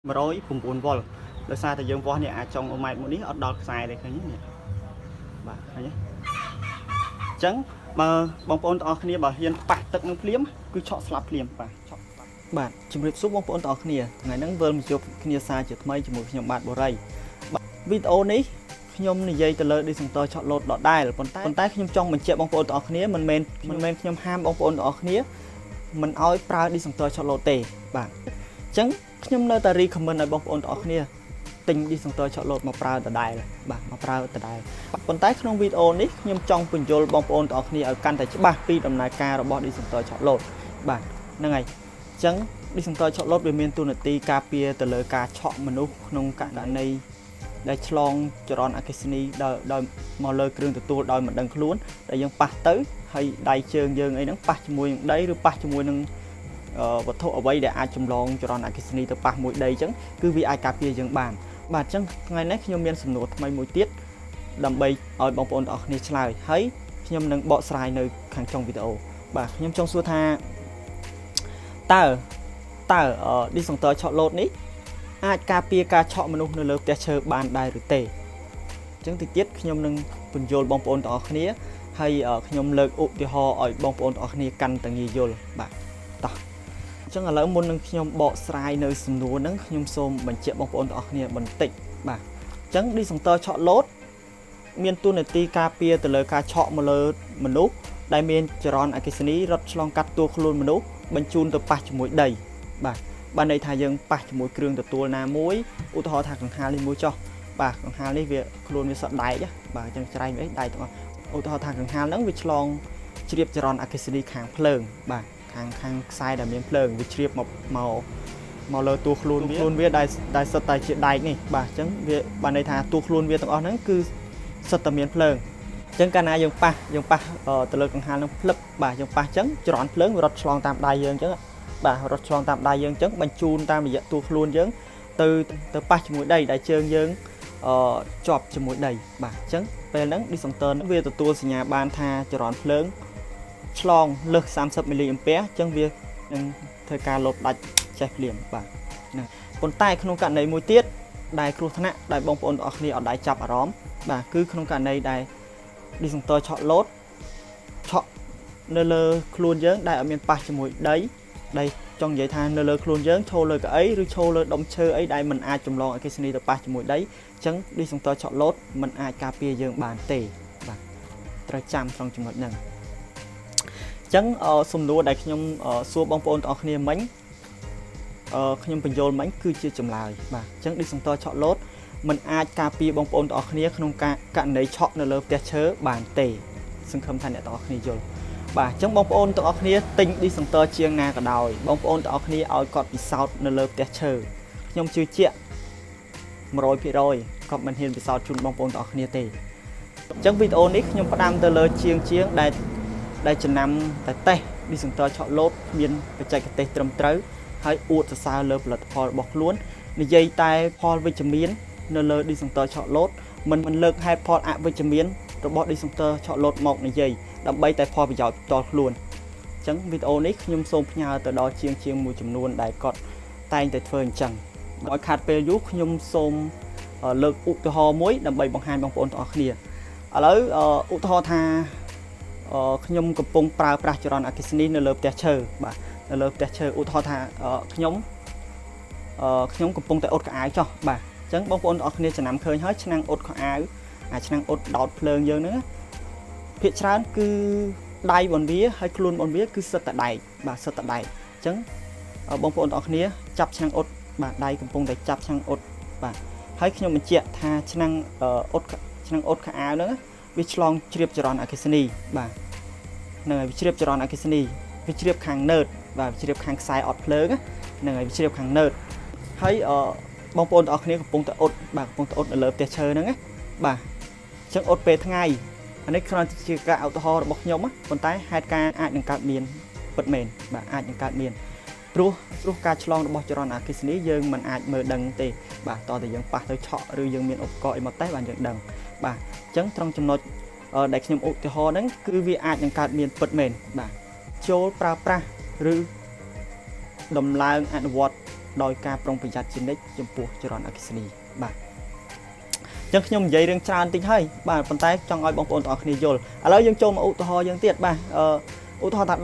109 វ៉ុលដោយសារតែយើងវាស់នេះអាចចុង1ម៉ែត្រមួយនេះអត់ដល់ខ្សែទេឃើញទេបាទឃើញទេអញ្ចឹងបើបងប្អូនទាំងអស់គ្នាបើហ៊ានប៉ះទឹកនឹងភ្លាមគឺឆក់ស្លាប់ភ្លាមបាទឆក់បាទជំរាបសួរបងប្អូនទាំងអស់គ្នាថ្ងៃហ្នឹងវិលមកជួបគ្នាសារជាថ្មីជាមួយខ្ញុំបាទបូរីបាទវីដេអូនេះខ្ញុំនិយាយទៅលើ disjunctor ឆក់លោតដដែលប៉ុន្តែខ្ញុំចង់បញ្ជាក់បងប្អូនទាំងអស់គ្នាមិនមែនខ្ញុំហាមបងប្អូនទាំងអស់គ្នាមិនឲ្យប្រើ disjunctor ឆក់លោតទេបាទអញ្ចឹងខ្ញុំនៅតែ recommend ឲ្យបងប្អូនទាំងអស់គ្នាទិញ disjunctor ឆក់លោតមកប្រើដដែលបាទមកប្រើដដែលប៉ុន្តែក្នុងវីដេអូនេះខ្ញុំចង់ពន្យល់បងប្អូនទាំងអស់គ្នាឲ្យកាន់តែច្បាស់ពីដំណើរការរបស់ disjunctor ឆក់លោតបាទហ្នឹងហើយអញ្ចឹង disjunctor ឆក់លោតវាមានតួនាទីការពារទៅលើការឆក់មនុស្សក្នុងករណីដែលឆ្លងចរន្តអគ្គិសនីដោយមកលើគ្រឿងទទួលដោយមិនដឹងខ្លួនដែលយើងប៉ះទៅហើយដៃជើងយើងអីហ្នឹងប៉ះជាមួយនឹងដីឬប៉ះជាមួយនឹងវត្ថុអ្វីដែលអាចចម្លងចរន្តអគ្គិសនីទៅប៉ះមួយដីអញ្ចឹងគឺវាអាចការពារយើងបានបាទអញ្ចឹងថ្ងៃនេះខ្ញុំមានសំណួរថ្មីមួយទៀតដើម្បីឲ្យបងប្អូនទាំងអស់គ្នាឆ្លើយហើយខ្ញុំនឹងបកស្រាយនៅខាងចុងវីដេអូបាទខ្ញុំចង់សួរថាតើdisjunctor ឆក់លោតនេះអាចការពារការឆក់មនុស្សនៅលើផ្ទះឈើបានដែរឬទេអញ្ចឹងតិចទៀតខ្ញុំនឹងពន្យល់បងប្អូនទាំងអស់គ្នាហើយខ្ញុំលើកឧទាហរណ៍ឲ្យបងប្អូនទាំងអស់គ្នាកាន់តែងាយយល់បាទតោះអញ្ចឹងឥឡូវមុននឹងខ្ញុំបកស្រាយនៅសំណួរហ្នឹងខ្ញុំសូមបញ្ជាក់បងប្អូនទាំងអស់គ្នាបន្តិចបាទអញ្ចឹង disjunctor ឆក់លោតមានតួនាទីការពារទៅលើការឆក់មកលើមនុស្សដែលមានចរន្តអគ្គិសនីរត់ឆ្លងកាត់តួខ្លួនមនុស្សបញ្ជូនទៅប៉ះជាមួយដីបាទបានន័យថាយើងប៉ះជាមួយគ្រឿងទទួលណាមួយឧទាហរណ៍ថាកង្ហារនេះមួយចុះបាទកង្ហារនេះវាខ្លួនវាសត់ដែកបាទអញ្ចឹងច្រែងអីដែកទាំងអស់ឧទាហរណ៍ថាកង្ហារហ្នឹងវាឆ្លងជ្រាបចរន្តអគ្គិសនីខាងភ្លើងបាទខាងខ្សែដែលមានភ្លើងវាជ្រាបមកលើតួខ្លួនវាដែលសុទ្ធតែជាដែកនេះបាទអញ្ចឹងវាបានន័យថាតួខ្លួនវាទាំងអស់ហ្នឹងគឺសុទ្ធតែមានភ្លើងអញ្ចឹងកាលណាយើងប៉ះទៅលើកង្ហារហ្នឹងភ្លឹបបាទយើងប៉ះអញ្ចឹងចរន្តភ្លើងវារត់ឆ្លងតាមដៃយើងអញ្ចឹងបាទរត់ឆ្លងតាមដៃយើងអញ្ចឹងបញ្ជូនតាមរយៈតួខ្លួនយើងទៅប៉ះជាមួយដីដែលជើងយើងជាប់ជាមួយដីបាទអញ្ចឹងពេលហ្នឹង disjunctor វាទទួលសញ្ញាបានថាចរន្តភ្លើងឆ្លងលើស30 មីលីអាំពែអញ្ចឹងវានឹងធ្វើការលុបដាច់ចេះភ្លាមបាទហ្នឹងប៉ុន្តែក្នុងករណីមួយទៀតដែលគ្រោះថ្នាក់ដែលបងប្អូនទាំងអស់គ្នាអត់ដែរចាប់អារម្មណ៍បាទគឺក្នុងករណីដែល disjunctor ឆក់លោតឆក់នៅលើខ្លួនយើងដែលអត់មានប៉ះជាមួយដីចង់និយាយថានៅលើខ្លួនយើងឈរលើកៅអីឬឈរលើដុំឈើអីដែលមិនអាចចម្លងអគ្គិសនីទៅប៉ះជាមួយដីអញ្ចឹង disjunctor ឆក់លោតមិនអាចការពារយើងបានទេបាទត្រូវចាំត្រង់ចំណុចហ្នឹងអញ្ចឹងសំណួរដែលខ្ញុំសួរបងប្អូនទាំងអស់គ្នាមិញខ្ញុំបញ្យល់មិញគឺជាចម្លើយបាទអញ្ចឹង disjunctor ឆក់លោតមិនអាចការពារបងប្អូនទាំងអស់គ្នាក្នុងការករណីឆក់នៅលើផ្ទះឈើបានទេសង្ឃឹមថាអ្នកទាំងអស់គ្នាយល់បាទអញ្ចឹងបងប្អូនទាំងអស់គ្នាទិញ disjunctor ជាងណាក៏ដោយបងប្អូនទាំងអស់គ្នាឲ្យគាត់ពិសោធន៍នៅលើផ្ទះឈើខ្ញុំជឿជាក់ 100% គាត់មិនហ៊ានពិសោធន៍ជូនបងប្អូនទាំងអស់គ្នាទេអញ្ចឹងវីដេអូនេះខ្ញុំផ្ដាំទៅលើជាងដែលចំណាំតែតេស្ត disjunctor ឆក់លោតមានបច្ចេកទេសត្រឹមត្រូវហើយអួតសរសើរលើផលិតផលរបស់ខ្លួននិយាយតែផលវិជ្ជមាននៅលើ disjunctor ឆក់លោតមិនលើកហេតុផលអវិជ្ជមានរបស់ disjunctor ឆក់លោតមកនិយាយដើម្បីតែផលប្រយោជន៍ផ្ទាល់ខ្លួនអញ្ចឹងវីដេអូនេះខ្ញុំសូមផ្ញើទៅដល់ជាងមួយចំនួនដែលគាត់តែងតែធ្វើអញ្ចឹងឲ្យខាត់ពេលយូរខ្ញុំសូមលើកឧទាហរណ៍មួយដើម្បីបង្ហាញបងប្អូនទាំងអស់គ្នាឥឡូវឧទាហរណ៍ថាខ្ញុំកំពុងប្រើប្រាស់ចរន្តអគ្គិសនីនៅលើផ្ទះឈើបាទនៅលើផ្ទះឈើឧទាហរណ៍ថាខ្ញុំកំពុងតែអ៊ុតខោអាវចុះបាទអញ្ចឹងបងប្អូនទាំងអស់គ្នាចំណាំឃើញហើយឆ្នាំងអ៊ុតខោអាវឆ្នាំងអ៊ុតដោតភ្លើងយើងហ្នឹងភាគច្រើនគឺដៃរបស់វាហើយខ្លួនរបស់វាគឺសិតតែដែកបាទសិតតែដែកអញ្ចឹងបងប្អូនទាំងអស់គ្នាចាប់ឆ្នាំងអ៊ុតបាទដៃកំពុងតែចាប់ឆ្នាំងអ៊ុតបាទហើយខ្ញុំបញ្ជាក់ថាឆ្នាំងអ៊ុតខោអាវហ្នឹងវាឆ្លងជ្រាបចរន្តអគ្គិសនីបាទហ្នឹងហើយវាជ្រាបចរន្តអគ្គិសនីវាជ្រាបខាងណឺតបាទជ្រាបខាងខ្សែអ៊ុតភ្លើងហ្នឹងហើយវាជ្រាបខាងណឺតហើយបងប្អូនទាំងអស់គ្នាកំពុងតែអ៊ុតបាទកំពុងតែអ៊ុតនៅលើផ្ទះឈើហ្នឹងណាបាទអញ្ចឹងអ៊ុតពេលថ្ងៃអានេះគ្រាន់តែជាការឧទាហរណ៍របស់ខ្ញុំប៉ុន្តែហេតុការណ៍អាចនឹងកើតមានពិតមែនបាទអាចនឹងកើតមានព្រោះការឆ្លងរបស់ចរន្តអគ្គិសនីយើងមិនអាចមើលដឹងទេបាទតើតើយើងប៉ះទៅឆក់ឬយើងមានឧបករណ៍អីមកតេស្តបានយើងដឹងបាទអញ្ចឹងត្រង់ចំណុចដែលខ្ញុំឧទាហរណ៍ហ្នឹងគឺវាអាចនឹងកើតមានពិតមែនបាទចូលប្រើប្រាស់ឬដំឡើងអនុវត្ត ដោយការប្រុងប្រយ័ត្នជានិច្ចចំពោះចរន្តអគ្គិសនីបាទចឹងខ្ញុំនិយាយរឿងច្រើនតិចហើយបាទប៉ុន្តែចង់ឲ្យបងប្អូនទាំងអស់គ្នាយល់ឥឡូវយើងចូលមកឧទាហរណ៍យើងទៀតបាទឧទាហរណ៍ថា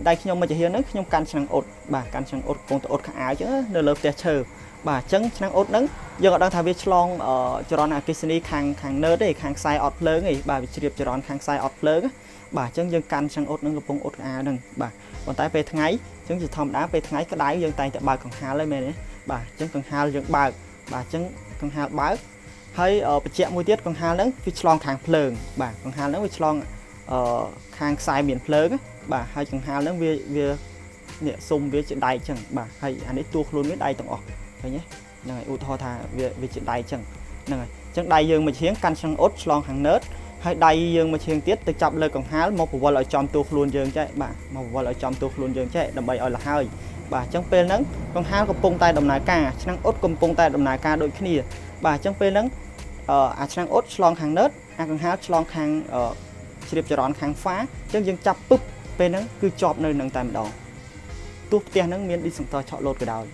ដៃខ្ញុំមកជាហៀងហ្នឹងខ្ញុំកាន់ឆ្នាំងអ៊ុតបាទកាន់ឆ្នាំងអ៊ុតកំពុងតែអ៊ុតខោអាវចឹងនៅលើផ្ទះឈើបាទអញ្ចឹងឆ្នាំងអ៊ុតហ្នឹងយើងអត់ដឹងថាវាឆ្លងចរន្តអគ្គិសនីខាងណឺតទេខាងខ្សែអត់ភ្លើងទេបាទវាជ្រាបចរន្តខាងខ្សែអត់ភ្លើងបាទអញ្ចឹងយើងកាន់ឆ្នាំងអ៊ុតហ្នឹងកំពុងអ៊ុតខោអាវហ្នឹងបាទប៉ុន្តែពេលថ្ងៃអញ្ចឹងជាធម្មតាពេលថ្ងៃក្តៅយើងតែងតែបើកកង្ហារហើយមែនទេបាទអញ្ចឹងកង្ហារយើងបើកបាទអញ្ចឹងកង្ហារបើកហើយបញ្ជាក់មួយទៀតកង្ហារហ្នឹងវាឆ្លងខាងភ្លើងបាទកង្ហារហ្នឹងវាឆ្លងខាងខ្សែមានភ្លើងបាទហើយកង្ហារហ្នឹងវានេះសុំវាជាដៃអញ្ចឹងបាទហើយអានេះតួខ្លួនវាដៃទាំងអស់ឃើញទេហ្នឹងហើយឧទាហរណ៍ថាវាជាដៃអញ្ចឹងហ្នឹងហើយអញ្ចឹងដៃយើងមួយឈៀងកាន់ឆ្នាំងអ៊ុតឆ្លងខាងណឺតហើយដៃយើងមួយឈៀងទៀតទៅចាប់លើកង្ហារមកពវល់ឲ្យចំតួខ្លួនយើងចេះបាទមកពវល់ឲ្យចំតួខ្លួនយើងចេះដើម្បីឲ្យលហើយបាទអញ្ចឹងពេលហ្នឹងកង្ហារកំពុងតែដំណើរការឆ្នាំងអ៊ុតកំពុងតែដំណើរការដូចគ្នាបាទអញ្ចឹងពេលហ្នឹងអាឆ្នាំងអ៊ុតឆ្លងខាងណឺតអាកង្ហារឆ្លងខាងជ្រាបចរន្តខាងហ្វាអញ្ចឹងយើងចាប់ពឹបពេលហ្នឹងគឺជាប់នៅនឹងតែម្ដងទោះផ្ទះហ្នឹងមានឌីសង់ទ័រឆក់លោតក៏ដោយ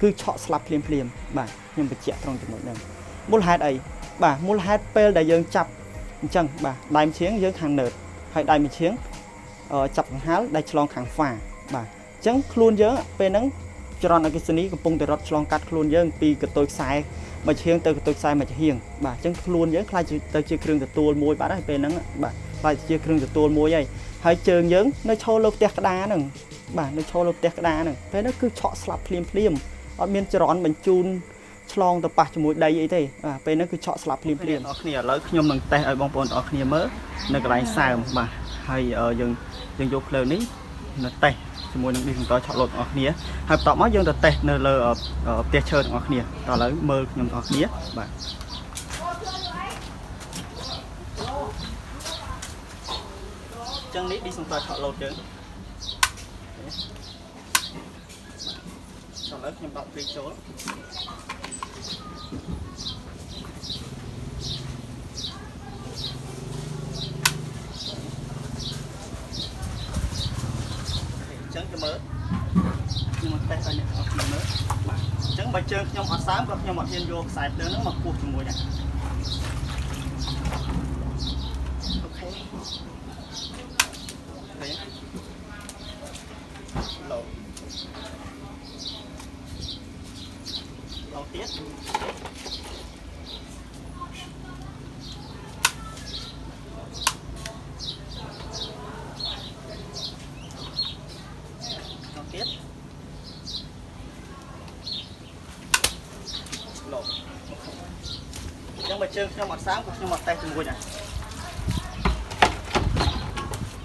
គឺឆក់ស្លាប់ភ្លាមបាទខ្ញុំបញ្ជាក់ត្រង់ចំណុចហ្នឹងមូលហេតុអីបាទមូលហេតុពេលដែលយើងចាប់អញ្ចឹងបាទដៃម្ឆៀងយើងខាងណឺតហើយដៃម្ឆៀងចាប់កង្ហារដៃឆ្លងខាងហ្វាបាទអញ្ចឹងខ្លួនយើងពេលហ្នឹងចរន្តអគ្គិសនីកំពុងតែរត់ឆ្លងកាត់ខ្លួនយើងពីកតុយខ្សែមួយឈៀងទៅកតុយខ្សែមួយឈៀងបាទអញ្ចឹងខ្លួនយើងខ្លាចទៅជាគ្រឿងទទួលមួយបាត់ហើយពេលហ្នឹងបាទខ្លាចជាគ្រឿងទទួលមួយហើយជើងយើងនៅឈរលើផ្ទះក្តារហ្នឹងបាទនៅឈរលើផ្ទះក្តារហ្នឹងពេលហ្នឹងគឺឆក់ស្លាប់ភ្លាមអត់មានចរន្តបញ្ជូនឆ្លងទៅប៉ះជាមួយដីអីទេបាទពេលហ្នឹងគឺឆក់ស្លាប់ភ្លាមបងប្អូនគ្នាឥឡូវខ្ញុំនឹងតេស្តឲ្យបងប្អូនទាំងអស់គ្នាមើលនៅកន្លែងសើមបាទហើយយើងយកភ្លើងនេះនៅតេស្តជាមួយនឹងឌីសង់ទ័រឆក់លោតបងប្អូនគ្នាហើយបន្ទាប់មកយើងទៅតេស្តនៅលើផ្ទះឈើទាំងអស់គ្នាតឥឡូវមើលខ្ញុំទាំងអស់គ្នាបាទចឹងនេះឌីសង់ទ័រឆក់លោតយើងឥឡូវខ្ញុំដកព្រីចូលចឹងទៅមើលខ្ញុំមកតេស្តឲ្យអ្នកអស់គ្នាមើលបាទអញ្ចឹងបើជើងខ្ញុំអត់សើមក៏ខ្ញុំអត់ហ៊ានយកខ្សែភ្លើងហ្នឹងមកគោះជាមួយដែរអូខេហើយឡូទៀតលោកអញ្ចឹងបើជើងខ្ញុំអត់សើមក៏ខ្ញុំអត់តេស្តជាមួយដែរ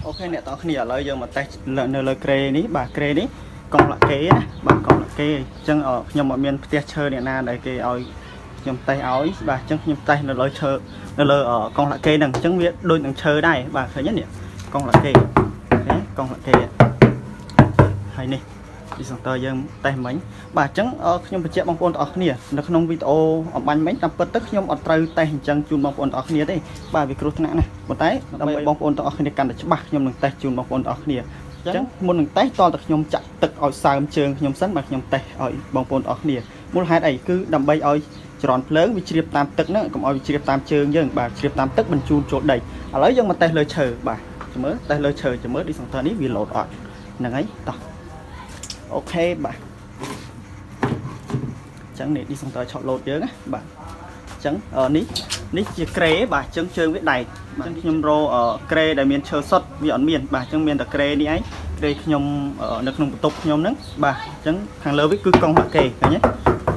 អូខេអ្នកទាំងគ្នាឥឡូវយើងមកតេស្តនៅលើក្រេនេះបាទក្រេនេះកង់លាក់គេណាបាទកង់លាក់គេអញ្ចឹងខ្ញុំអត់មានផ្ទះឈើអ្នកណាដែលគេឲ្យខ្ញុំតេស្តឲ្យបាទអញ្ចឹងខ្ញុំតេស្តនៅលើឈើនៅលើកង់លាក់គេហ្នឹងអញ្ចឹងវាដូចនឹងឈើដែរបាទឃើញទេនេះកង់លាក់គេណាកង់លាក់គេហើយនេះឌីសង់ទ័រយើងតេស្តមិញបាទអញ្ចឹងខ្ញុំបញ្ជាក់បងប្អូនទាំងអស់គ្នានៅក្នុងវីដេអូអំបញ្ញមិញតាមពិតទៅខ្ញុំអត់ត្រូវតេស្តអញ្ចឹងជូនបងប្អូនទាំងអស់គ្នាទេបាទវាគ្រោះថ្នាក់ណាស់ប៉ុន្តែដើម្បីបងប្អូនទាំងអស់គ្នាកាន់តែច្បាស់ខ្ញុំនឹងតេស្តជូនបងប្អូនទាំងអស់គ្នាអញ្ចឹងមុននឹងតេស្តតតែខ្ញុំចាក់ទឹកឲ្យសើមជើងខ្ញុំសិនបាទខ្ញុំតេស្តឲ្យបងប្អូនទាំងអស់គ្នាមូលហេតុអីគឺដើម្បីឲ្យចរន្តភ្លើងវាជ្រាបតាមទឹកហ្នឹងកុំឲ្យវាជ្រាបតាមជើងយើងបាទជ្រាបតាមទឹកបញ្ជូនចូលដីឥឡូវយើងមកតេស្តលើឈើបាទចាំមើលតេស្តលើឈើចាំមើលឌីសង់ទ័រនេះវាលោតអត់ហ្នឹងហើយតោះអូខេបាទអញ្ចឹងនេះឌីសង់ទ័រឆក់លោតយើងណាបាទអញ្ចឹងនេះជាក្រេបាទអញ្ចឹងជើងវាដែកអញ្ចឹងខ្ញុំរកក្រេដែលមានឈើសុទ្ធវាអត់មានបាទអញ្ចឹងមានតែក្រេនេះឯងក្រេខ្ញុំនៅក្នុងបន្ទប់ខ្ញុំហ្នឹងបាទអញ្ចឹងខាងលើវាគឺកង់លាក់គេឃើញទេ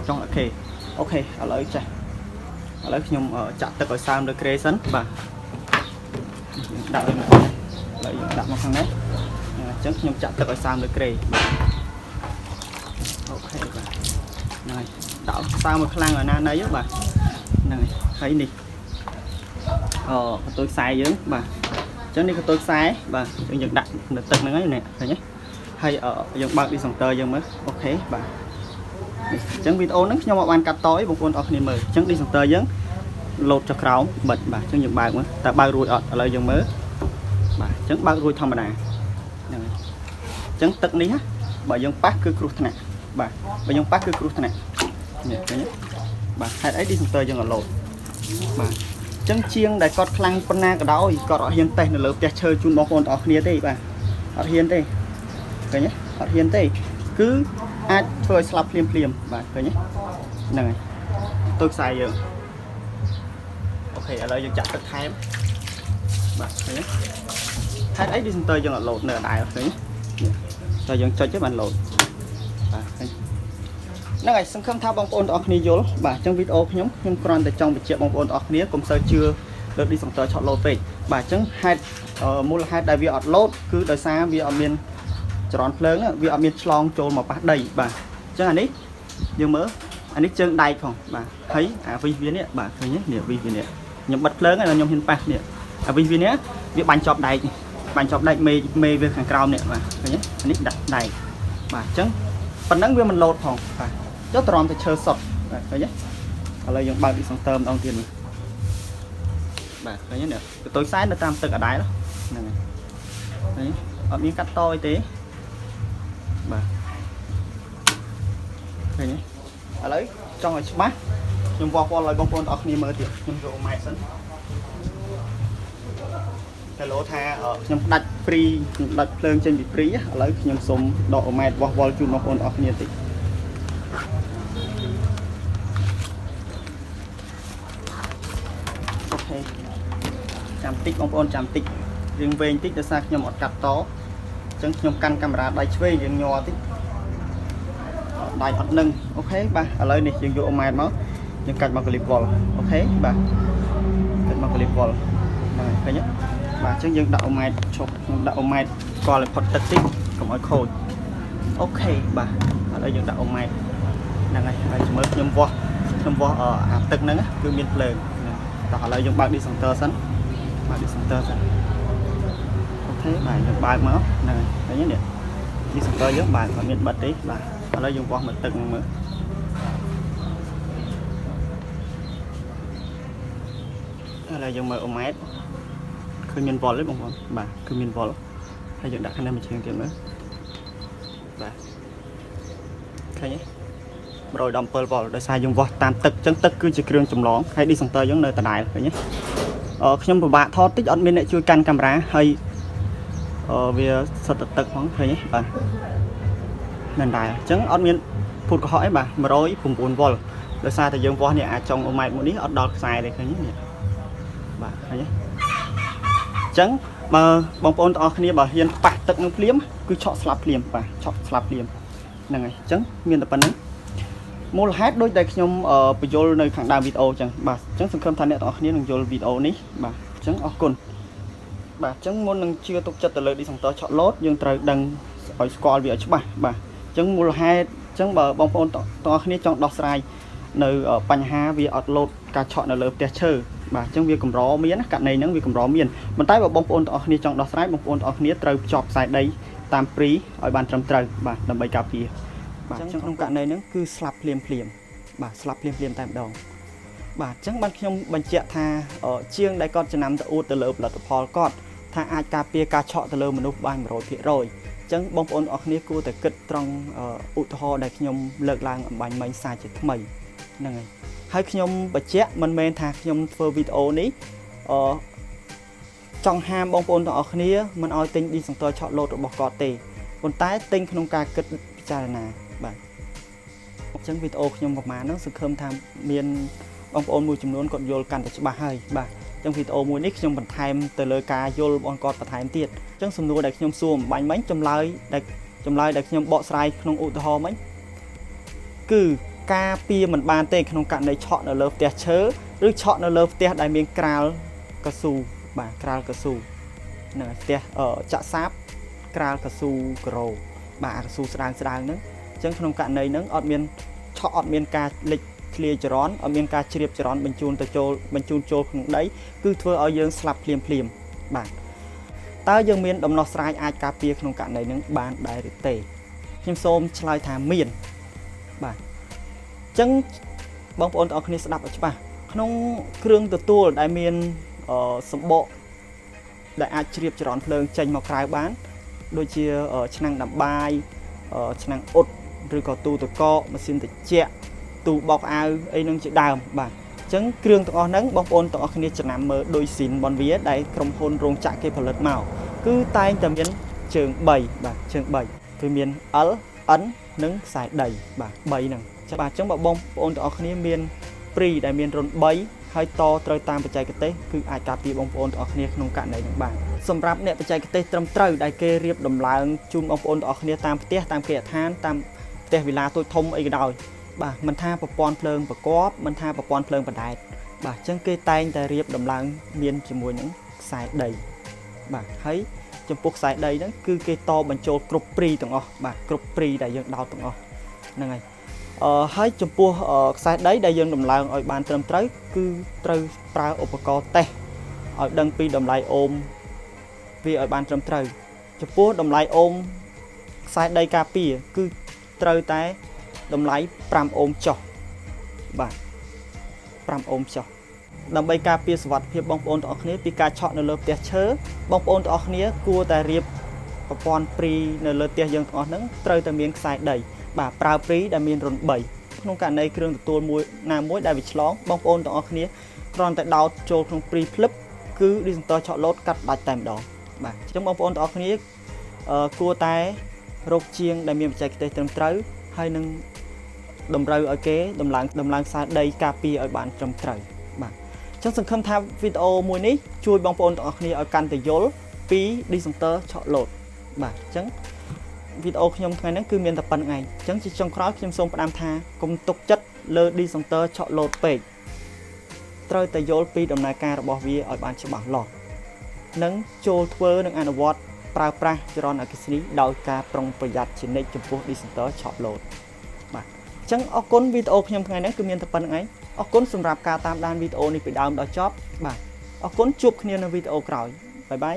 កង់លាក់គេអូខេឥឡូវចាស់ឥឡូវខ្ញុំចាក់ទឹកឲ្យសើមលើក្រេសិនបាទដាក់លើមកឥឡូវយើងដាក់មកខាងនេះអញ្ចឹងខ្ញុំចាក់ទឹកឲ្យសើមលើក្រេអូខេបាទហ្នឹងហើយដាក់សើមមកខ្លាំងឲ្យណាណីបាទហ្នឹងហើយនេះកន្ទុយខ្សែយើងបាទអញ្ចឹងនេះកន្ទុយខ្សែបាទយើងដាក់នៅទឹកហ្នឹងហើយនេះឃើញទេហើយយើងបើកឌីសង់ទ័រយើងមើលអូខេបាទអញ្ចឹងវីដេអូហ្នឹងខ្ញុំអត់បានកាត់តឲ្យបងប្អូនអរគ្នាមើលអញ្ចឹងឌីសង់ទ័រយើងលោតចុះក្រោមបិទបាទអញ្ចឹងយើងបើកមើលតើបើករួចអត់ឥឡូវយើងមើលបាទអញ្ចឹងបើករួចធម្មតាហ្នឹងហើយអញ្ចឹងទឹកនេះបើយើងប៉ះគឺគ្រោះថ្នាក់ បាទបើយើងប៉ះគឺគ្រោះថ្នាក់នេះឃើញបាទហេតុអី dispenser យើងអត់លោតបាទអញ្ចឹងជាងដែលគាត់ខ្លាំងប៉ុណ្ណាក៏ដោយគាត់អត់ហ៊ានតេស្តនៅលើផ្ទះឈើជូនបងប្អូនទាំងអស់គ្នាទេបាទអត់ហ៊ានទេឃើញទេអត់ហ៊ានទេគឺអាចធ្វើឲ្យស្លាប់ភ្លាមបាទឃើញទេហ្នឹងហើយទៅខ្សែយើងអូខេឥឡូវយើងចាក់ទឹកថែមបាទឃើញទេហេតុអី dispenser យើងអត់លោតនៅដដែលឃើញទេតែយើងចុចទេបានលោតបាទឃើញហ្នឹងហើយសង្ឃឹមថាបងប្អូនទាំងអស់គ្នាយល់បាទអញ្ចឹងវីដេអូខ្ញុំគ្រាន់តែចង់បញ្ជាក់បងប្អូនទាំងអស់គ្នាកុំសូវជឿលើ dispenser ឆក់លោតពេកបាទអញ្ចឹងហេតុមូលហេតុដែលវាអត់លោតគឺដោយសារវាអត់មានចរន្តភ្លើងវាអត់មានឆ្លងចូលមកប៉ះដីបាទអញ្ចឹងអានេះយើងមើលអានេះជើងដែកផងបាទហើយអាវីសវានេះបាទឃើញទេនេះវីសវានេះខ្ញុំបិទភ្លើងហើយខ្ញុំហ៊ានប៉ះនេះអាវីសវានេះវាបាញ់ជាប់ដែកមេវាខាងក្រោមនេះបាទឃើញទេអានេះដាក់ដែកបាទអញ្ចឹងប៉ុណ្ណឹងវាមិនលោតផងបាទចុះតរំទៅឈើសុតបាទឃើញទេឥឡូវយើងបើក dispenser ម្ដងទៀតមើលបាទឃើញទេនេះកតុយខ្សែនៅតាមទឹកអដែលហ្នឹងហើយអត់មានកាត់តអីទេបាទឃើញទេឥឡូវចង់ឲ្យច្បាស់ខ្ញុំវាស់វល់ឲ្យបងប្អូនទាំងអស់គ្នាមើលទៀតខ្ញុំយកម៉ែត្រសិនតែលោថាខ្ញុំផ្ដាច់ព្រីខ្ញុំដាច់ភ្លើងចេញពីព្រីឥឡូវខ្ញុំសុំដកម៉ែត្រវាស់វល់ជូនបងប្អូនទាំងអស់គ្នាតិចអូខេចាំតិចបងប្អូនចាំតិចរៀងវែងតិចដោយសារខ្ញុំអត់កាត់តអញ្ចឹងខ្ញុំកាន់កាមេរ៉ាដៃឆ្វេងយើងញ័រតិចដៃអត់នឹងអូខេបាទឥឡូវនេះយើងយកម៉ែត្រមកយើងកាច់មកកលីបវល់អូខេបាទកាច់មកកលីបវល់ហ្នឹងហើយឃើញទេបាទអញ្ចឹងយើងដាក់ម៉ែត្រឈប់ខ្ញុំដាក់ម៉ែត្រស្គាល់ឲ្យផុតទឹកតិចកុំឲ្យខូចអូខេបាទឥឡូវយើងដាក់ម៉ែត្រហ្នឹងហើយហើយមើលខ្ញុំវាស់អាទឹកហ្នឹងគឺមានភ្លើងតោះឥឡូវយើងបើក dispenser សិនបើក dispenser សិនអូខេបាទយើងបើកមកហ្នឹងហើយឃើញទេនេះ dispenser យើងបើកអត់មានបិទទេបាទឥឡូវយើងវាស់មើលទឹកហ្នឹងមើលឥឡូវយើងមើលម៉ែត្រឃើញមានវល់ទេបងប្អូនបាទគឺមានវល់ហើយយើងដាក់ខាងនេះមួយជើងទៀតមើលបាទឃើញទេ117វ៉ុលដោយសារយើងវាស់តាមទឹកអញ្ចឹងទឹកគឺជាគ្រឿងចម្លងហើយ dispenser យើងនៅដដែលឃើញទេខ្ញុំពិបាកថតតិចអត់មានអ្នកជួយកាន់កាមេរ៉ាហើយវាសុទ្ធតែទឹកផងឃើញទេបាទមិនដែរអញ្ចឹងអត់មានភូតកុហកអីបាទ109វ៉ុលដោយសារតែយើងវាស់នេះអាចចុងម៉ែត្រមួយនេះអត់ដល់ខ្សែទេឃើញទេបាទឃើញទេអញ្ចឹងបើបងប្អូនទាំងអស់គ្នាបើហ៊ានប៉ះទឹកនឹងភ្លាមគឺឆក់ស្លាប់ភ្លាមបាទឆក់ស្លាប់ភ្លាមហ្នឹងហើយអញ្ចឹងមានតែប៉ុណ្្នឹងមូលហេតុដូចដែលខ្ញុំបញ្យល់នៅខាងដើមវីដេអូអញ្ចឹងបាទអញ្ចឹងសង្ឃឹមថាអ្នកទាំងអស់គ្នានឹងយល់វីដេអូនេះបាទអញ្ចឹងអរគុណបាទអញ្ចឹងមុននឹងជឿទុកចិត្តទៅលើ dispenser ឆក់លោតយើងត្រូវដឹងឲ្យស្គាល់វាឲ្យច្បាស់បាទអញ្ចឹងមូលហេតុអញ្ចឹងបើបងប្អូនទាំងអស់គ្នាចង់ដោះស្រាយនៅបញ្ហាវាអត់លោតការឆក់នៅលើផ្ទះឈើបាទអញ្ចឹងវាកម្រមានករណីហ្នឹងវាកម្រមានប៉ុន្តែបើបងប្អូនទាំងអស់គ្នាចង់ដោះស្រាយបងប្អូនទាំងអស់គ្នាត្រូវភ្ជាប់ខ្សែដីតាមព្រីឲ្យបានត្រឹមត្រូវបាទដើម្បីការពារបាទអញ្ចឹងក្នុងករណីហ្នឹងគឺស្លាប់ភ្លាមបាទស្លាប់ភ្លាមតែម្ដងបាទអញ្ចឹងបានខ្ញុំបញ្ជាក់ថាជាងដែលគាត់ចំណាំទៅអួតទៅលើផលិតផលគាត់ថាអាចការពារការឆក់ទៅលើមនុស្សបាន 100% អញ្ចឹងបងប្អូនទាំងអស់គ្នាគួរតែគិតត្រង់ឧទាហរណ៍ដែលខ្ញុំលើកឡើងអំបញ្ញមិញសារជាថ្មីហ្នឹងហើយខ្ញុំបញ្ជាក់មិនមែនថាខ្ញុំធ្វើវីដេអូនេះចង់ហាមបងប្អូនទាំងអស់គ្នាមិនឲ្យទិញ dispenser ឆក់លោតរបស់គាត់ទេប៉ុន្តែទិញក្នុងការគិតពិចារណាបាទអញ្ចឹងវីដេអូខ្ញុំប្រហែលហ្នឹងសង្ឃឹមថាមានបងប្អូនមួយចំនួនគាត់យល់កាន់តែច្បាស់ហើយបាទអញ្ចឹងវីដេអូមួយនេះខ្ញុំបន្ថែមទៅលើការយល់របស់គាត់បន្ថែមទៀតអញ្ចឹងសំណួរដែលខ្ញុំសួរអំបញ្ញមិញចម្លើយដែលខ្ញុំបកស្រាយក្នុងឧទាហរណ៍មិញគឺការពារមិនបានទេក្នុងករណីឆក់នៅលើផ្ទះឈើឬឆក់នៅលើផ្ទះដែលមានក្រាលកស៊ូបាទក្រាលកស៊ូហ្នឹងផ្ទះចាក់សាបក្រាលកស៊ូក្រូបាទអាកស៊ូស្ដើងហ្នឹងអញ្ចឹងក្នុងករណីហ្នឹងអត់មានឆក់អត់មានការលិចធ្លាយចរន្តអត់មានការជ្រាបចរន្តបញ្ជូនចូលក្នុងដីគឺធ្វើឲ្យយើងស្លាប់ភ្លាមបាទតើយើងមានដំណោះស្រាយអាចការពារក្នុងករណីហ្នឹងបានដែរឬទេខ្ញុំសូមឆ្លើយថាមានបាទអញ្ចឹងបងប្អូនទាំងអស់គ្នាស្ដាប់ឲ្យច្បាស់ក្នុងគ្រឿងទទួលដែលមានសម្បកដែលអាចជ្រាបចរន្តភ្លើងចេញមកក្រៅបានដូចជាឆ្នាំងដាំបាយឆ្នាំងអ៊ុត ឬក៏ទូទឹកកកម៉ាស៊ីនត្រជាក់ទូបោកអាវអីនឹងជាដើមបាទអញ្ចឹងគ្រឿងទាំងអស់ហ្នឹងបងប្អូនទាំងអស់គ្នាចំណាំមើលដូចស៊ីនបនវាដែលក្រុមហ៊ុនរោងចក្រគេផលិតមកគឺតែងតែមានជើង3បាទជើង3គឺមាន L N និងខ្សែដីបាទ3ហ្នឹងបាទអញ្ចឹងបើបងប្អូនទាំងអស់គ្នាមានព្រីដែលមានរុន3ហើយតត្រូវតាមបច្ចេកទេសគឺអាចការពារបងប្អូនទាំងអស់គ្នាក្នុងករណីហ្នឹងបានសម្រាប់អ្នកបច្ចេកទេសត្រឹមត្រូវដែលគេរៀបដំឡើងជូនបងប្អូនទាំងអស់គ្នាតាមផ្ទះតាមគេហដ្ឋានតាមផ្ទះវិឡាតូចធំអីក៏ដោយបាទមិនថាប្រព័ន្ធភ្លើងប្រកបមិនថាប្រព័ន្ធភ្លើងបណ្ដែតបាទអញ្ចឹងគេតែងតែរៀបដំឡើងមានជាមួយនឹងខ្សែដីបាទហើយចំពោះខ្សែដីហ្នឹងគឺគេតបញ្ចូលគ្រប់ព្រីទាំងអស់បាទគ្រប់ព្រីដែលយើងដោតទាំងអស់ហ្នឹងហើយហើយចំពោះខ្សែដីដែលយើងដំឡើងឲ្យបានត្រឹមត្រូវគឺត្រូវប្រើឧបករណ៍តេស្តឲ្យដឹងពីតម្លៃអូមវាឲ្យបានត្រឹមត្រូវចំពោះតម្លៃអូមខ្សែដីការពារគឺត្រូវតែតម្លៃ5អូមចុះបាទ5អូមចុះដើម្បីការពារសុវត្ថិភាពបងប្អូនទាំងអស់គ្នាពីការឆក់នៅលើផ្ទះឈើបងប្អូនទាំងអស់គ្នាគួរតែរៀបប្រព័ន្ធព្រីនៅលើផ្ទះយើងទាំងអស់ហ្នឹងត្រូវតែមានខ្សែដីបាទប្រើព្រីដែលមានរុន3ក្នុងករណីគ្រឿងទទួលមួយណាមួយដែលវាឆ្លងបងប្អូនទាំងអស់គ្នាគ្រាន់តែដោតចូលក្នុងព្រីភ្លឹបគឺ disjuntor ឆក់លោតកាត់ដាច់តែម្ដងបាទអញ្ចឹងបងប្អូនទាំងអស់គ្នាគួរតែរកជាងដែលមានបច្ចេកទេសត្រឹមត្រូវហើយនឹងតម្រូវឲ្យគេដំឡើងខ្សែដីការពារឲ្យបានត្រឹមត្រូវបាទអញ្ចឹងសង្ឃឹមថាវីដេអូមួយនេះជួយបងប្អូនទាំងអស់គ្នាឲ្យកាន់តែយល់ពី disjuntor ឆក់លោតបាទអញ្ចឹងវីដេអូខ្ញុំថ្ងៃនេះគឺមានតែប៉ុណ្្នឹងឯងអញ្ចឹងជាចុងក្រោយខ្ញុំសូមផ្ដាំថាកុំទុកចិត្តលើ disjuntor ឆក់លោតពេកត្រូវតែយល់ពីដំណើរការរបស់វាឲ្យបានច្បាស់លាស់និងចូលធ្វើនិងអនុវត្តប្រើប្រាស់ចរន្តអគ្គិសនីដោយការប្រុងប្រយ័ត្នជានិច្ចចំពោះ disjuntor ឆក់លោតបាទអញ្ចឹងអរគុណវីដេអូខ្ញុំថ្ងៃនេះគឺមានតែប៉ុណ្្នឹងឯងអរគុណសម្រាប់ការតាមដានវីដេអូនេះពីដើមដល់ចប់បាទអរគុណជួបគ្នានៅវីដេអូក្រោយបាយបាយ